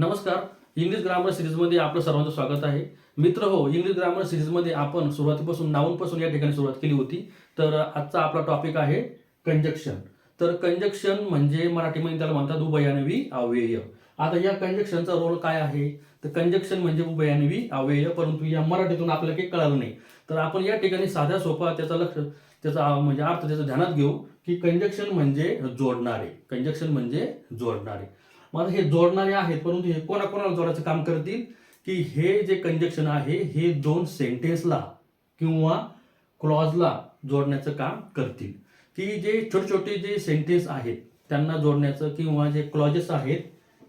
नमस्कार. English grammar सिरीजमध्ये आपलं सर्वांचं स्वागत आहे. मित्र हो, इंग्लिश ग्रामर सिरीजमध्ये आपण सुरुवातीपासून नाऊनपासून या ठिकाणी सुरुवात केली होती. तर आजचा आपला टॉपिक आहे कंजक्शन. तर कंजक्शन म्हणजे मराठीमध्ये त्याला म्हणतात उभयान्वी अव्यय. आता या कंजक्शनचा रोल काय आहे? तर कंजक्शन म्हणजे उभयान्वी अव्यय, परंतु या मराठीतून आपल्याला काही कळालं नाही. तर आपण या ठिकाणी साध्या सोपा त्याचा म्हणजे अर्थ त्याचा ध्यानात घेऊ की कंजक्शन म्हणजे जोडणारे. कंजक्शन म्हणजे जोडणारे. मग हे जोडणारे आहेत, परंतु हे कोणाकोणाला जोडायचं काम करतील की हे जे कंजक्शन आहे हे दोन सेंटेन्सला किंवा क्लॉजला जोडण्याचं काम करतील. की जे छोटे छोटे जे सेंटेन्स आहेत त्यांना जोडण्याचं, किंवा जे क्लॉजेस आहेत,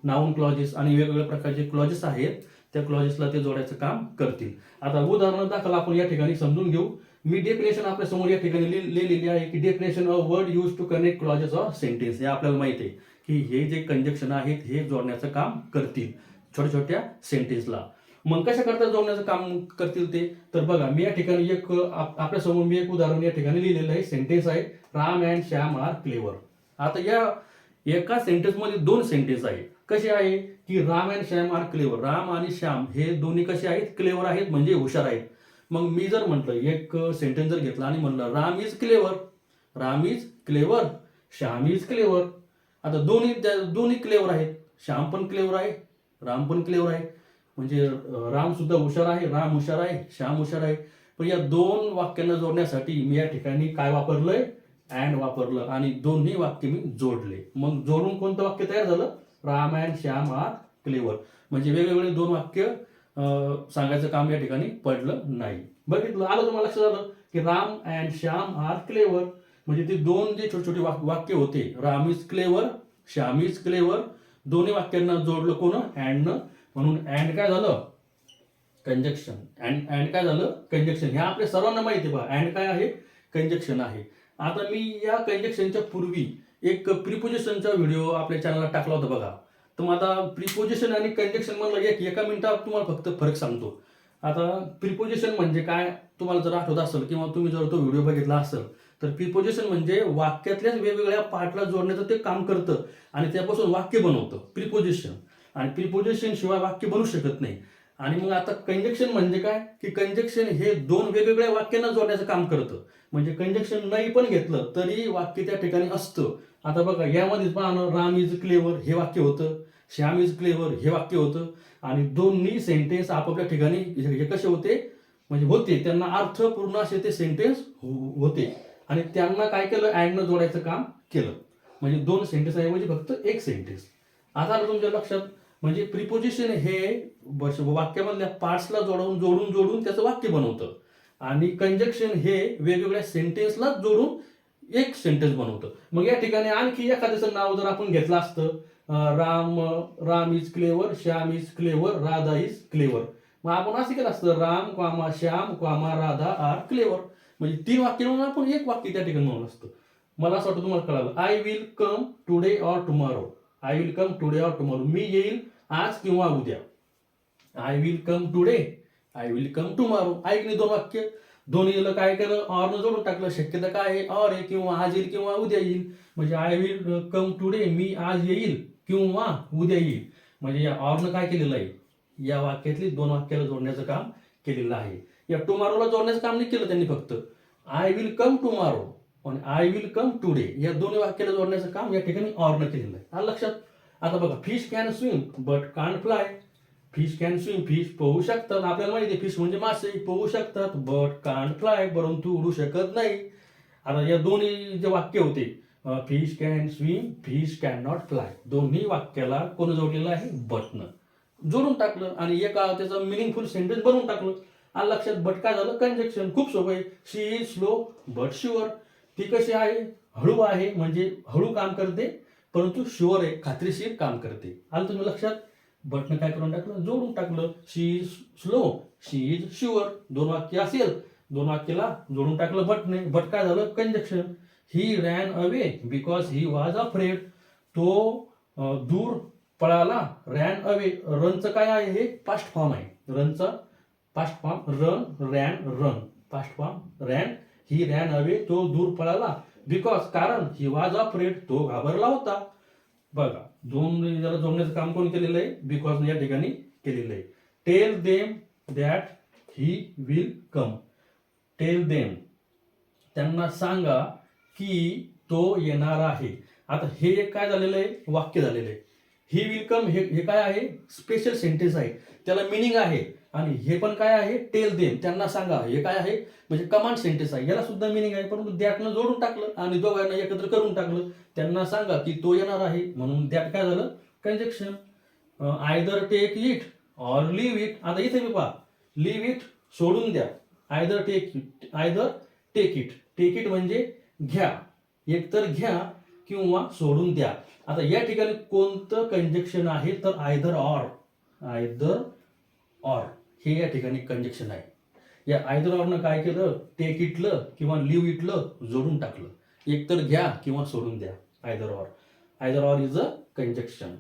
नाऊन क्लॉजेस आणि वेगवेगळ्या प्रकारचे क्लॉजेस आहेत, त्या क्लॉजेसला ते जोडायचं काम करतील. आता उदाहरण दाखल आपण या ठिकाणी समजून घेऊ. मी डेफिनेशन आपल्या समोर या ठिकाणी लिहिलेली आहे की definition of word use to connect clauses of sentence. हे आपल्याला माहिती आहे की हे जे कंजक्शन आहेत हे जोडण्याचं काम करतील छोट्या छोट्या सेंटेन्सला. मग कशा करता जोडण्याचं काम करतील ते? तर बघा, मी या ठिकाणी आपल्यासमोर मी एक उदाहरण या ठिकाणी लिहिलेलं आहे. सेंटेन्स आहे, Ram and Shyam are clever. आता या एका सेंटेन्स मध्ये दोन सेंटेन्स आहेत. कसे आहे की Ram and Shyam are clever. Ram आणि श्याम हे दोन्ही कसे आहेत? क्लेवर आहेत, म्हणजे हुशार आहेत. मग मी जर म्हटलं, एक सेंटेन्स जर घेतला आणि म्हणलं Ram is clever, Ram is clever, Shyam is clever. आता दोन्ही क्लेवर आहेत. श्याम पण क्लेवर आहे, राम पण क्लेवर आहे. म्हणजे राम सुद्धा हुशार आहे, राम हुशार आहे, श्याम हुशार आहे. पण या दोन वाक्यांना जोडण्यासाठी मी या ठिकाणी काय वापरलंय? अँड वापरलं आणि दोन्ही वाक्य मी जोडले. मग जोडून कोणतं वाक्य तयार झालं? Ram and Shyam are clever. म्हणजे वेगवेगळे दोन वाक्य सांगायचं काम या ठिकाणी पडलं नाही. बघितलं, आलं तुम्हाला लक्षात आलं की Ram and Shyam are clever. म्हणजे ते दोन जे छोटे छोटे वाक्य होते, Ram is clever, Shyam is clever, दोन्ही वाक्यांना जोडलं कोण? अँडनं. म्हणून अँड काय झालं? कंजक्शन. अँड काय झालं? कंजक्शन. हे आपल्या सर्वांना माहिती आहे. बघा, अँड काय आहे? कंजक्शन आहे. आता मी या कंजक्शनच्या पूर्वी एक प्रिपोजिशनचा व्हिडिओ आपल्या चॅनलला टाकला होता बघा. तर मग आता प्रिपोजिशन आणि कंजक्शन म्हणलं एका मिनिटात तुम्हाला फक्त फरक सांगतो. आता प्रिपोजिशन म्हणजे काय तुम्हाला जर आठवत असेल किंवा तुम्ही जर तो व्हिडिओ बघितला असेल, तर प्रिपोजिशन म्हणजे वाक्यातल्याच वेगवेगळ्या पार्टला जोडण्याचं ते काम करतं आणि त्यापासून वाक्य बनवतं प्रिपोजिशन. आणि प्रिपोजिशन शिवाय वाक्य बनू शकत नाही. आणि मग आता कंजक्शन म्हणजे काय की कंजक्शन हे दोन वेगवेगळ्या वाक्यांना जोडण्याचं काम करतं. म्हणजे कंजक्शन नाही पण घेतलं तरी वाक्य त्या ठिकाणी असतं. आता बघा, यामध्येच पहा, राम इज क्लेवर हे वाक्य होतं, श्याम इज क्लेवर हे वाक्य होतं. आणि दोन्ही सेंटेन्स आपापल्या ठिकाणी हे कसे होते? म्हणजे होते, त्यांना अर्थपूर्ण असे ते सेंटेन्स होते. आणि त्यांना काय केलं? अँडनं जोडायचं काम केलं. म्हणजे दोन सेंटेन्स ऐवजी फक्त एक सेंटेन्स. आता आलं तुमच्या लक्षात? म्हणजे प्रिपोजिशन हे वाक्यामधल्या पार्ट्सला जोडून त्याचं वाक्य बनवतं. आणि कंजक्शन हे वेगवेगळ्या सेंटेन्सला जोडून एक सेंटेन्स बनवतं. मग या ठिकाणी आणखी एखाद्याचं नाव जर आपण घेतलं असतं, Ram is clever, Shyam is clever, Radha is clever. मग आपण असं केलं असतं, Ram comma Shyam comma Radha are clever. म्हणजे तीन वाक्य म्हणून आपण एक वाक्य त्या ठिकाणी म्हणून असतं. मला असं वाटतं तुम्हाला कळालं. I will come today or tomorrow. I will come today or tomorrow. मी येईल आज किंवा उद्या. I will come today, I will come tomorrow. ऐकली दोन वाक्य, दोन्हीला काय केलं? ऑरनं जोडून टाकलं. शक्यता काय आहे? ऑर आहे, किंवा आज येईल किंवा उद्या येईल. म्हणजे आय विल कम टुडे, मी आज येईल किंवा उद्या येईल. म्हणजे या ऑरनं काय केलेलं आहे? या वाक्यातली दोन वाक्याला जोडण्याचं काम केलेलं आहे. या टुमॉरोला जोडण्याचं काम नाही केलं त्यांनी. फक्त आय विल कम टुमॉरो आणि आय विल कम टुडे या दोन्ही वाक्याला जोडण्याचं काम या ठिकाणी ऑरनं केलेलं आहे. आलं लक्षात? आता बघा, fish can swim but can't fly. Fish can swim, fish पोहू शकतात. आपल्याला माहिती आहे फिश म्हणजे मासे, पोहू शकतात. बट कांट फ्लाय, परंतु उडू शकत नाही. आता या दोन्ही जे वाक्य होते, fish can swim, fish can not fly, दोन्ही वाक्याला कोण जोडलेलं आहे? बटनं जोडून टाकलं आणि एका त्याचं मिनिंगफुल सेंटेन्स बनवून टाकलं. आलं लक्षात? बट काय झालं? कंजक्शन. खूप सोपं आहे. शी इज स्लो बट शुअर. ती कशी आहे? हळू आहे, म्हणजे हळू काम करते, परंतु शुअर आहे, खात्रीशीर काम करते. आलं तुम्ही लक्षात? बटनं काय करून टाकलं? जोडून टाकलं. She is slow, she is sure. दोन वाक्य असेल, दोन वाक्याला जोडून टाकलं बटने. बट काय झालं? Conjunction. He ran away because he was afraid. तो दूर पळाला. Ran away. रनचं काय आहे? हे पास्ट फॉर्म आहे. रनचा past form run, ran, run. Past form ran. He ran away, तो दूर पळाला. बिकॉज कारण, ही वॉज अफ्रेड, तो घाबरला होता. बघा दोन याला जोडण्याचं काम कोण केलेलं आहे, बिकॉज या ठिकाणी केलेलं आहे. Tell them that he will come. Tell them, त्यांना सांगा की तो येणार आहे. आता हे एक काय झालेलं आहे, वाक्य झालेलं आहे. ही विल कम हे काय आहे, स्पेशल सेंटेन्स आहे, त्याला मिनिंग आहे. आणि हे पण काय आहे, टेल देम, त्यांना सांगा, हे काय आहे म्हणजे कमांड सेंटेन्स आहे, याला सुद्धा मिनिंग आहे. परंतु दॅटनं जोडून टाकलं आणि दोघांना एकत्र करून टाकलं. त्यांना सांगा की तो येणार आहे, म्हणून दॅट काय झालं, conjunction. Either take it or leave it. आता इथे मी पहा, लिव्ह इट सोडून द्या, either take it. Take it म्हणजे घ्या, एकतर घ्या किंवा सोडून द्या. आता या ठिकाणी कोणतं कंजक्शन आहे, तर आयदर ऑर हे या ठिकाणी कंजक्शन आहे. या आयदर ऑरनं काय केलं, टेक इटलं किंवा लिव्ह इटलं जोडून टाकलं, एकतर घ्या किंवा सोडून द्या. Either or is a conjunction.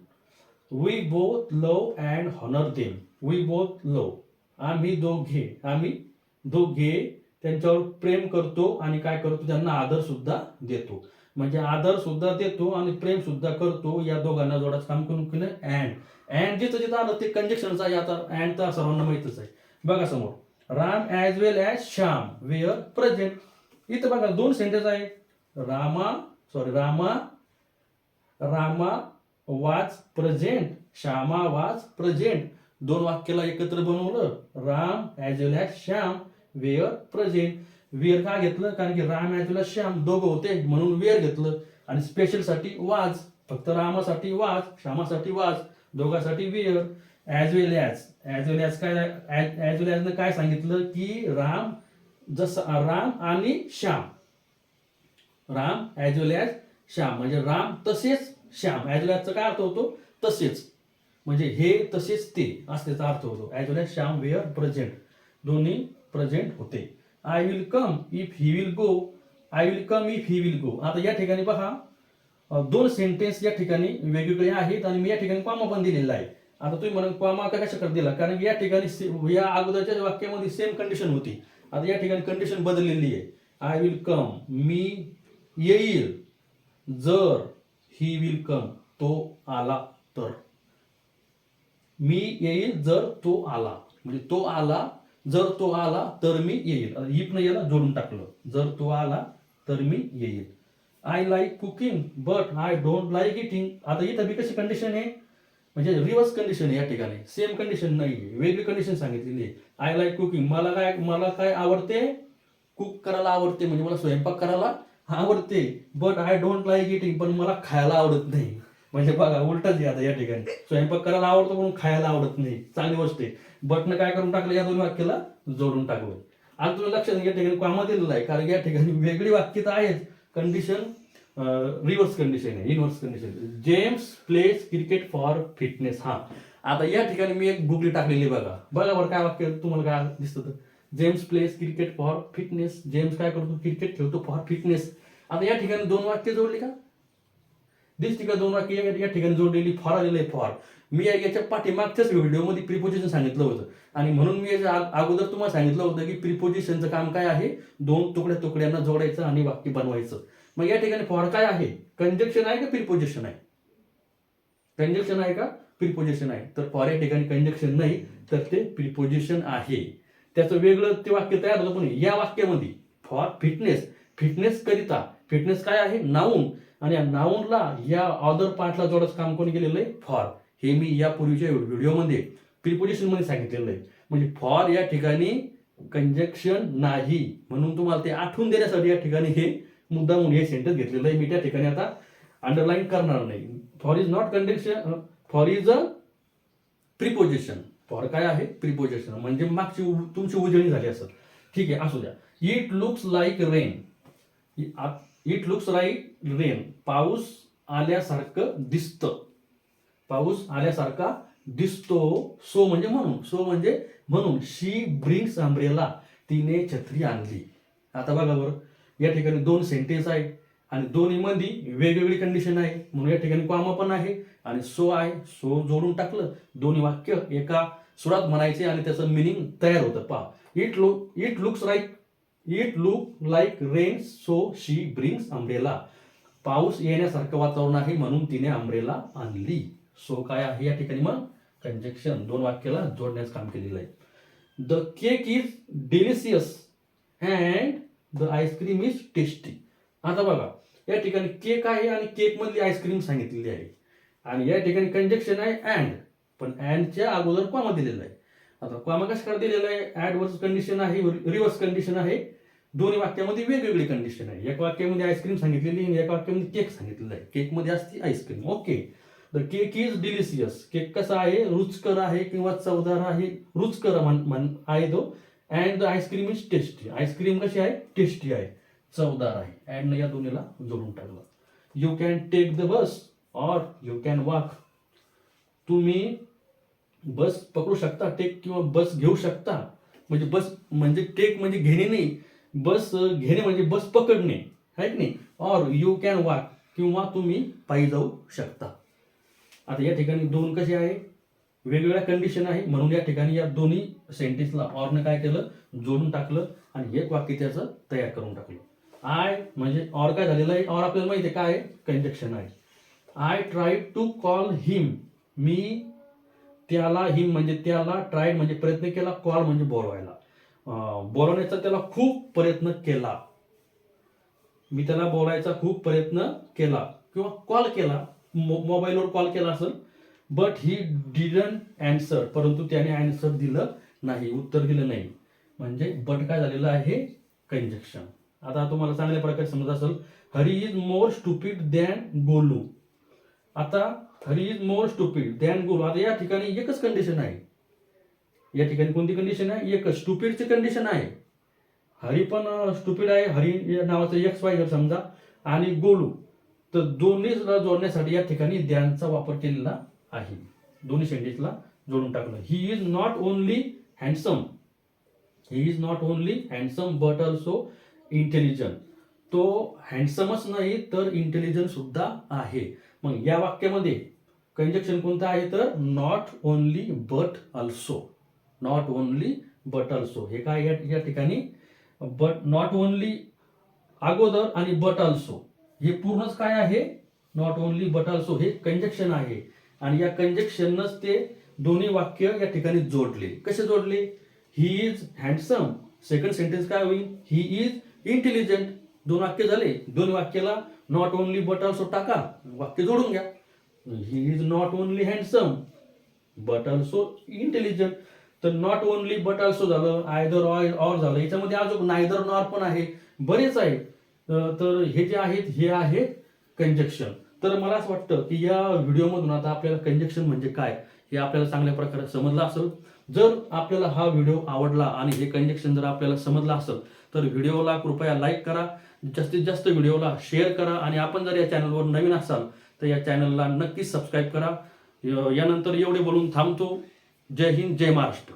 We both love and honour them. We both love, आम्ही दोघे त्यांच्यावर प्रेम करतो आणि काय करतो, त्यांना आदर सुद्धा देतो. म्हणजे आदर सुद्धा देतो आणि प्रेम सुद्धा करतो, या दोघांना जोडाचं काम करून केलं अँड जिथं जिथं आलं ते कंजक्शनच आहे. आता अँड तर सर्वांना माहितच आहे. बघा समोर, Ram as well as Shyam were present. इथं बघा दोन सेंटेन्स आहे. रामा वाज प्रेझेंट, श्यामा वाज प्रेझेंट. दोन वाक्याला एकत्र बनवलं, Ram as well as Shyam were present. Were का घेतलं, कारण की Ram as well as Shyam दोघं होते म्हणून वेअर घेतलं. आणि स्पेशल साठी वाज, फक्त रामासाठी वाज, श्यामासाठी वाज, दोघांसाठी वेअर. ॲज वेल ॲज काय सांगितलं की राम आणि Shyam, Ram as well as Shyam म्हणजे राम तसेच श्याम. ॲज वेल ॲजचा काय अर्थ होतो, तसेच, म्हणजे हे तसेच ते असल्याचा अर्थ होतो. As well as Shyam were present, दोन्ही प्रेझेंट होते. I will come if he will go. I will come if he will go. आता या ठिकाणी पहा, दोन सेंटेन्स या ठिकाणी वेगवेगळे आहेत आणि मी या ठिकाणी कॉमा पण दिलेला आहे. आता तुम्ही म्हणा कॉमा कशाकडे दिला, कारण की या ठिकाणी या अगोदरच्या वाक्यामध्ये सेम कंडिशन होती. आता या ठिकाणी कंडिशन बदललेली आहे. आय विल कम, मी येईल, जर ही विल कम, तो आला तर. मी येईल जर तो आला, म्हणजे तो आला, जर तो आला तर मी येईल. इफनं याला जोडून टाकलं, जर तो आला तर मी येईल. I like cooking but I don't like eating. आता इथं बी कशी कंडिशन आहे, म्हणजे रिव्हर्स कंडिशन आहे. या ठिकाणी सेम कंडिशन नाही, वेगळी कंडिशन सांगितलेली आहे. आय लाईक कुकिंग, मला काय आवडते, कुक करायला आवडते, म्हणजे मला स्वयंपाक करायला आवडते. But I don't like eating, पण मला खायला आवडत नाही. म्हणजे बघा उलटच आहे. आता या ठिकाणी स्वयंपाक करायला आवडतो म्हणून खायला आवडत नाही, चांगली गोष्ट आहे. बटनं काय करून टाकलं, या दोन वाक्याला जोडून टाकलं. आता तुम्ही लक्षात घ्या, या ठिकाणी कॉमा दिलेला आहे, कारण या ठिकाणी वेगळी वाक्य तर आहेत. कंडिशन रिव्हर्स कंडिशन आहे, inverse condition. James pledge cricket for fitness. हा, आता या ठिकाणी मी एक गुगली टाकलेली, बघा बरं काय वाक्य तुम्हाला काय दिसतं, तर James pledge cricket for fitness. James काय करतो, क्रिकेट खेळतो फॉर फिटनेस. आता या ठिकाणी दोन वाक्य जोडली का, दिसते का, दोन वाक्य या ठिकाणी जोडलेली. फॉर आलेलं आहे, फॉर. मी याच्या पाठीमागच्याच व्हिडिओमध्ये प्रिपोजिशन सांगितलं होतं आणि म्हणून मी याच्या अगोदर तुम्हाला सांगितलं होतं की प्रिपोजिशनचं काम काय आहे, दोन तुकड्यांना जोडायचं आणि वाक्य बनवायचं. मग या ठिकाणी फॉर काय आहे, कंजक्शन आहे का प्रिपोजिशन आहे, कंजक्शन आहे का प्रिपोजिशन आहे, तर फॉर या ठिकाणी कंजक्शन नाही तर ते प्रिपोजिशन आहे. त्याचं वेगळं ते वाक्य तयार होतं. पण या वाक्यामध्ये फॉर फिटनेस, फिटनेस करिता, फिटनेस काय आहे, नाऊन, आणि या नाऊनला या ऑदर पार्टला जोडायचं काम कोणी केलेलं आहे, फॉर. हे मी यापूर्वीच्या व्हिडिओमध्ये प्रिपोजिशन मध्ये सांगितलेलं आहे. म्हणजे फॉर या ठिकाणी कंजक्शन नाही, म्हणून तुम्हाला ते आठवून देण्यासाठी या ठिकाणी हे मुद्दामून हे सेंटेन्स घेतलेलं आहे. मी त्या ठिकाणी आता अंडरलाईन करणार नाही. For is not conjunction, for is a preposition. For काय आहे, प्रिपोजिशन, म्हणजे मागची तुमची उजळणी झाली असं. ठीक आहे, असू द्या. It looks like rain. It looks like rain, पाऊस आल्यासारखं दिसतं, पाऊस आल्यासारखा दिसतो. सो म्हणजे म्हणून, शी ब्रिंग्स अम्ब्रेला, तिने छत्री आणली. आता बघा बरं, या ठिकाणी दोन सेंटेन्स आहे आणि दोन्हीमध्ये वेगवेगळी कंडिशन आहे, म्हणून या ठिकाणी कॉमा पण आहे आणि सो आहे. सो जोडून टाकलं, दोन्ही वाक्य एका सुरात म्हणायचे आणि त्याचं मिनिंग तयार होतं. पहा, it look like rain, so she brings umbrella. पाऊस येण्यासारखं वातावरण आहे म्हणून तिने अंब्रेला आणली. सो काय आहे या ठिकाणी मग कंजक्शन, दोन वाक्याला जोडण्याचं काम केलेलं आहे. The cake is delicious and the ice cream is tasty. आता बघा या ठिकाणी केक आहे आणि केक मधली आईस्क्रीम सांगितलेली आहे आणि या ठिकाणी कंजक्शन आहे अँड, पण अँडच्या अगोदर कॉमा दिलेला आहे. आता कॉमा कशाकडे दिलेला आहे? ऍड वर्सेस कंडिशन आहे, रिव्हर्स कंडिशन आहे. दोन्ही वाक्यामध्ये वेगवेगळी कंडिशन आहे. एका वाक्यामध्ये आईस्क्रीम सांगितलेली आणि एका वाक्यामध्ये केक सांगितलेलं आहे. केक मध्ये असते ice cream. Okay, the cake is delicious. Cake कसा आहे? रुचकर आहे किंवा चवदार आहे, रुचकर आहे तो. And the ice cream is tasty. Ice cream कशी आहे? टेस्टी आहे, चवदार आहे. अँड या दोन्हीला जोडून टाकलं. You can take the bus or you can walk. तुम्ही बस पकडू शकता, टेक किंवा बस घेऊ शकता. म्हणजे बस म्हणजे टेक म्हणजे घेणे नाही, बस घेणे म्हणजे बस पकडणे, आहे की नाही. ऑर यू कॅन वॉक, किंवा तुम्ही पायी जाऊ शकता. आता या ठिकाणी दोन कसे आहे? वेगवेगळ्या कंडिशन आहे म्हणून या ठिकाणी या दोन्ही सेंटेन्सला ऑरने काय केलं? जोडून टाकलं आणि एक वाक्य त्याचं तयार करून टाकलं. आय म्हणजे ऑर काय झालेलं आहे? ऑर आपल्याला माहिती आहे काय आहे? कंजक्शन आहे. आय ट्राय टू कॉल हिम. मी त्याला, हिम म्हणजे त्याला, ट्राय म्हणजे प्रयत्न केला, कॉल म्हणजे बोलवायला. बोलवण्याचा त्याला खूप प्रयत्न केला. मी त्याला बोलायचा खूप प्रयत्न केला किंवा कॉल केला, मोबाईलवर कॉल केला असेल. बट ही डिडंट अँसर, परंतु त्याने अँसर दिलं नाही, उत्तर दिलं नाही. म्हणजे बट काय झालेलं आहे? कंजक्शन. आता तुम्हाला चांगल्या प्रकारे समजत असेल, Hari is more stupid than Golu. आता Hari is more stupid than Golu. आता या ठिकाणी एकच कंडिशन आहे. या ठिकाणी कोणती कंडिशन आहे? एकच, स्टुपिडची कंडिशन आहे. हरी पण स्टुपिड आहे, हरी या नावाचं एक्स वाय जर समजा, आणि गोलू, तर दोन्हीला जोडण्यासाठी या ठिकाणी दॅनचा वापर केलेला आहे. दोन्ही सेंटेन्सला जोडून टाकलं. He is not only handsome. He is not only handsome but also intelligent. तो हँडसमच नाही तर इंटेलिजंट सुद्धा आहे. मग या वाक्यामध्ये कंजक्शन कोणतं आहे? तर not only but also. Not only but also हे काय या ठिकाणी? बट नॉट ओनली अगोदर आणि बट ऑल्सो हे पूर्णच काय आहे? नॉट ओनली बट ऑल्सो हे कंजक्शन आहे. आणि या कंजक्शनच ते दोन्ही वाक्य या ठिकाणी जोडले. कसे जोडले? He is handsome, second sentence काय होईल? He is intelligent. दोन वाक्य झाले. दोन वाक्याला नॉट ओनली बट ऑल्सो टाका, वाक्य जोडून घ्या. He is not only handsome but also intelligent. तर नॉट ओनली बट ऑल्सो झालं, आयदर ऑर झालं. याच्यामध्ये अजून नायदर नॉर पण आहे, बरेच आहे. तर हे जे आहेत हे आहेत कंजक्शन. तर मला असं वाटतं की या व्हिडिओमधून आता आपल्याला कंजक्शन म्हणजे काय हे आपल्याला चांगल्या प्रकारे समजलं असेल. जर आपल्याला हा व्हिडिओ आवडला आणि हे कंजक्शन जर आपल्याला समजलं असेल तर व्हिडिओला कृपया लाईक करा, जास्तीत जास्त व्हिडिओला शेअर करा आणि आपण जर या चॅनलवर नवीन असाल तर या चॅनलला नक्कीच सबस्क्राईब करा. यानंतर एवढे बोलून थांबतो. जय हिंद, जय महाराष्ट्र.